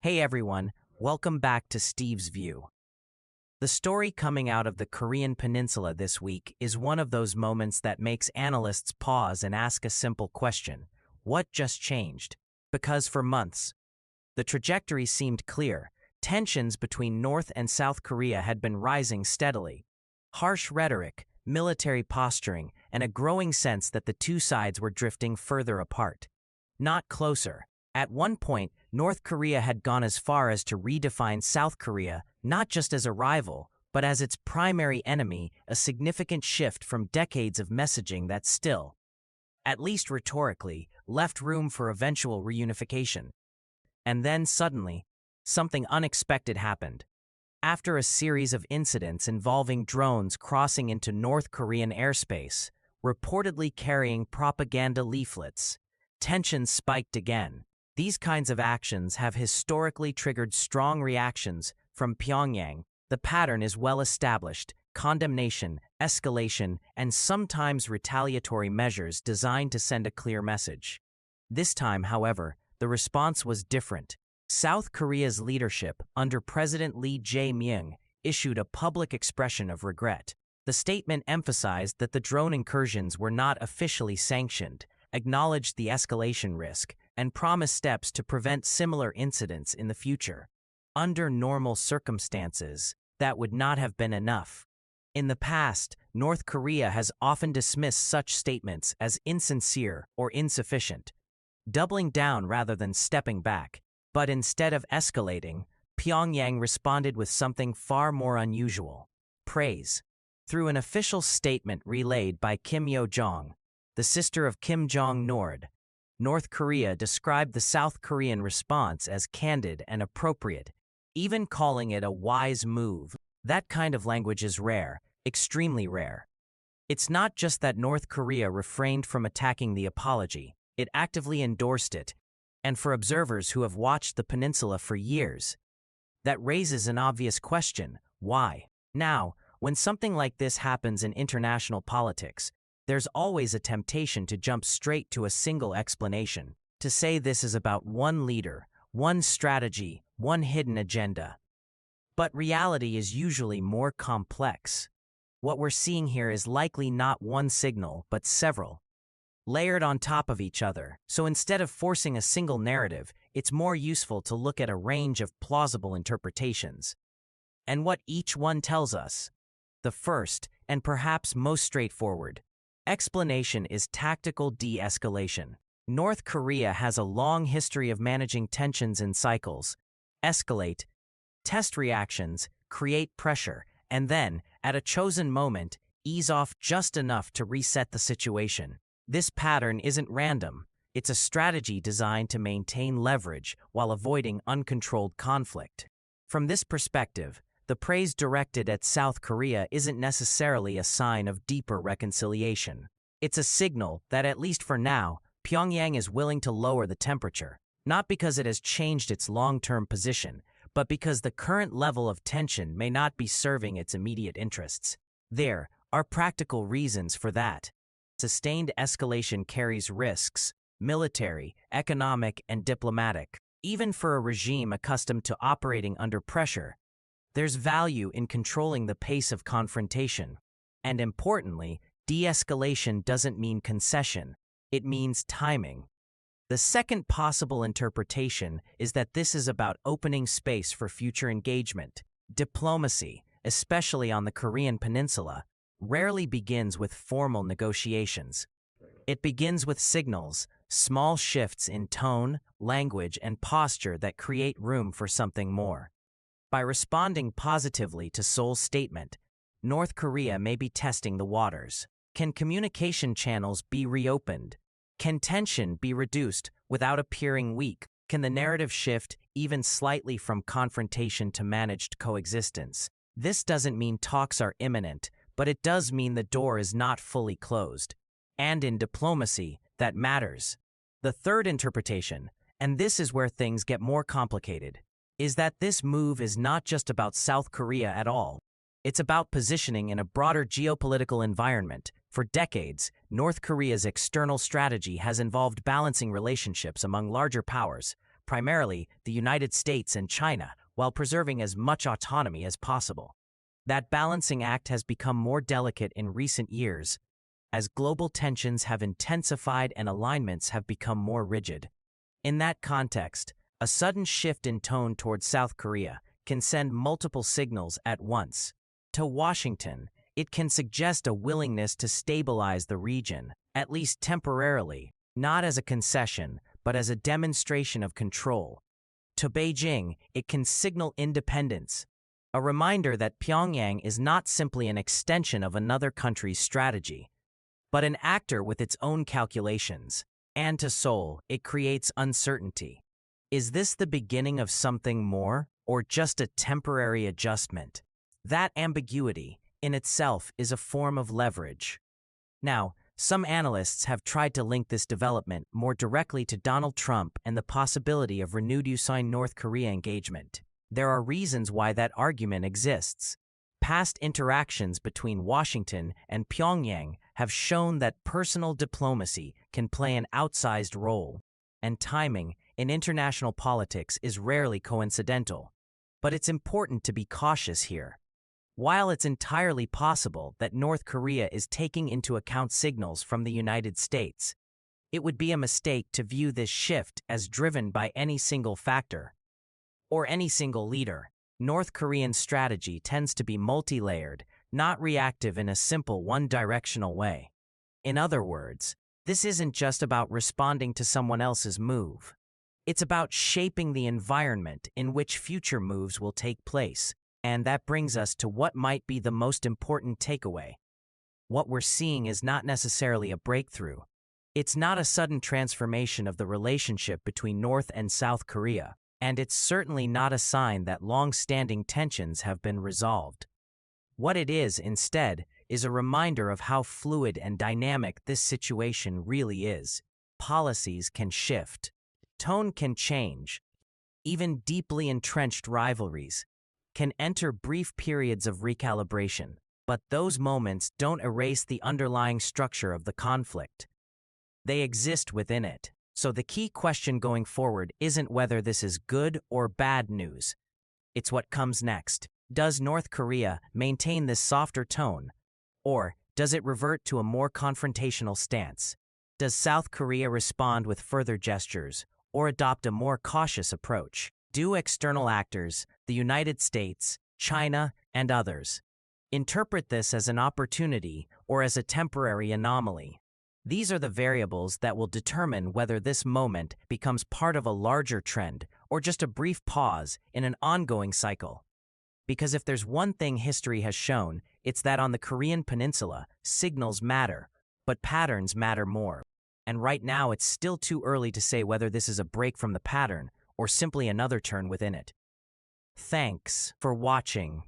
Hey everyone, welcome back to Steve's View. The story coming out of the Korean Peninsula this week is one of those moments that makes analysts pause and ask a simple question: what just changed? Because for months, the trajectory seemed clear. Tensions between North and South Korea had been rising steadily. Harsh rhetoric, military posturing, and a growing sense that the two sides were drifting further apart, not closer. At one point, North Korea had gone as far as to redefine South Korea not just as a rival, but as its primary enemy, a significant shift from decades of messaging that still, at least rhetorically, left room for eventual reunification. And then suddenly, something unexpected happened. After a series of incidents involving drones crossing into North Korean airspace, reportedly carrying propaganda leaflets, tensions spiked again. These kinds of actions have historically triggered strong reactions from Pyongyang. The pattern is well established: condemnation, escalation, and sometimes retaliatory measures designed to send a clear message. This time, however, the response was different. South Korea's leadership, under President Lee Jae-myung, issued a public expression of regret. The statement emphasized that the drone incursions were not officially sanctioned, acknowledged the escalation risk, and promised steps to prevent similar incidents in the future. Under normal circumstances, that would not have been enough. In the past, North Korea has often dismissed such statements as insincere or insufficient, doubling down rather than stepping back. But instead of escalating, Pyongyang responded with something far more unusual: praise. Through an official statement relayed by Kim Yo-jong, the sister of Kim Jong-un, North Korea described the South Korean response as candid and appropriate, even calling it a wise move. That kind of language is rare, extremely rare. It's not just that North Korea refrained from attacking the apology, it actively endorsed it. And for observers who have watched the peninsula for years, that raises an obvious question: why? Now, when something like this happens in international politics, there's always a temptation to jump straight to a single explanation, to say this is about one leader, one strategy, one hidden agenda. But reality is usually more complex. What we're seeing here is likely not one signal, but several, layered on top of each other. So instead of forcing a single narrative, it's more useful to look at a range of plausible interpretations. And what each one tells us. The first, and perhaps most straightforward, explanation is tactical de-escalation. North Korea has a long history of managing tensions in cycles: escalate, test reactions, create pressure, and then, at a chosen moment, ease off just enough to reset the situation. This pattern isn't random. It's a strategy designed to maintain leverage while avoiding uncontrolled conflict. From this perspective, the praise directed at South Korea isn't necessarily a sign of deeper reconciliation. It's a signal that, at least for now, Pyongyang is willing to lower the temperature, not because it has changed its long-term position, but because the current level of tension may not be serving its immediate interests. There are practical reasons for that. Sustained escalation carries risks: military, economic, and diplomatic. Even for a regime accustomed to operating under pressure, there's value in controlling the pace of confrontation. And importantly, de-escalation doesn't mean concession. It means timing. The second possible interpretation is that this is about opening space for future engagement. Diplomacy, especially on the Korean Peninsula, rarely begins with formal negotiations. It begins with signals, small shifts in tone, language, and posture that create room for something more. By responding positively to Seoul's statement, North Korea may be testing the waters. Can communication channels be reopened? Can tension be reduced without appearing weak? Can the narrative shift even slightly from confrontation to managed coexistence? This doesn't mean talks are imminent, but it does mean the door is not fully closed. And in diplomacy, that matters. The third interpretation, and this is where things get more complicated, is that this move is not just about South Korea at all. It's about positioning in a broader geopolitical environment. For decades, North Korea's external strategy has involved balancing relationships among larger powers, primarily the United States and China, while preserving as much autonomy as possible. That balancing act has become more delicate in recent years, as global tensions have intensified and alignments have become more rigid. In that context, a sudden shift in tone towards South Korea can send multiple signals at once. To Washington, it can suggest a willingness to stabilize the region, at least temporarily, not as a concession, but as a demonstration of control. To Beijing, it can signal independence, a reminder that Pyongyang is not simply an extension of another country's strategy, but an actor with its own calculations. And to Seoul, it creates uncertainty. Is this the beginning of something more, or just a temporary adjustment? That ambiguity, in itself, is a form of leverage. Now, some analysts have tried to link this development more directly to Donald Trump and the possibility of renewed U.S.-North Korea engagement. There are reasons why that argument exists. Past interactions between Washington and Pyongyang have shown that personal diplomacy can play an outsized role, and timing in international politics is rarely coincidental. But it's important to be cautious here. While it's entirely possible that North Korea is taking into account signals from the United States, it would be a mistake to view this shift as driven by any single factor or any single leader. North Korean strategy tends to be multi-layered, not reactive in a simple one-directional way. In other words, this isn't just about responding to someone else's move. It's about shaping the environment in which future moves will take place. And that brings us to what might be the most important takeaway. What we're seeing is not necessarily a breakthrough. It's not a sudden transformation of the relationship between North and South Korea, and it's certainly not a sign that long-standing tensions have been resolved. What it is, instead, is a reminder of how fluid and dynamic this situation really is. Policies can shift. Tone can change. Even deeply entrenched rivalries can enter brief periods of recalibration, but those moments don't erase the underlying structure of the conflict. They exist within it. So the key question going forward isn't whether this is good or bad news. It's what comes next. Does North Korea maintain this softer tone, or does it revert to a more confrontational stance? Does South Korea respond with further gestures, or adopt a more cautious approach? Do external actors, the United States, China, and others, interpret this as an opportunity or as a temporary anomaly? These are the variables that will determine whether this moment becomes part of a larger trend or just a brief pause in an ongoing cycle. Because if there's one thing history has shown, it's that on the Korean Peninsula, signals matter, but patterns matter more. And right now, it's still too early to say whether this is a break from the pattern or simply another turn within it. Thanks for watching.